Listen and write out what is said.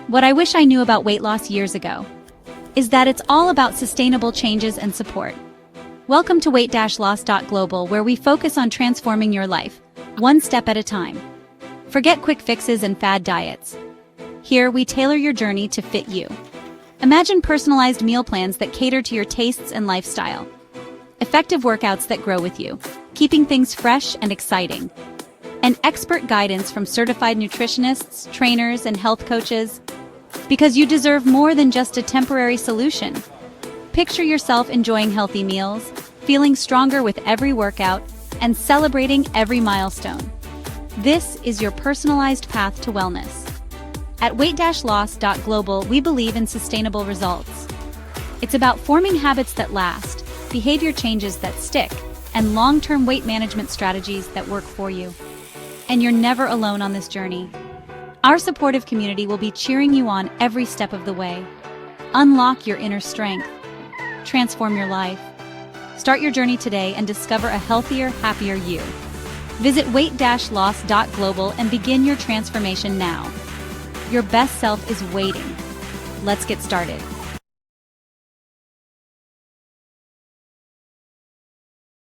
What I wish I knew about weight loss years ago is that it's all about sustainable changes and support. Welcome to Weight-Loss.Global, where we focus on transforming your life, one step at a time. Forget quick fixes and fad diets. Here, we tailor your journey to fit you. Imagine personalized meal plans that cater to your tastes and lifestyle. Effective workouts that grow with you, keeping things fresh and exciting. And expert guidance from certified nutritionists, trainers, and health coaches. Because you deserve more than just a temporary solution. Picture yourself enjoying healthy meals, feeling stronger with every workout, and celebrating every milestone. This is your personalized path to wellness. At Weight-Loss.Global, we believe in sustainable results. It's about forming habits that last, behavior changes that stick, and long-term weight management strategies that work for you. And you're never alone on this journey. Our supportive community will be cheering you on every step of the way. Unlock your inner strength. Transform your life. Start your journey today and discover a healthier, happier you. Visit Weight-Loss.Global and begin your transformation now. Your best self is waiting. Let's get started.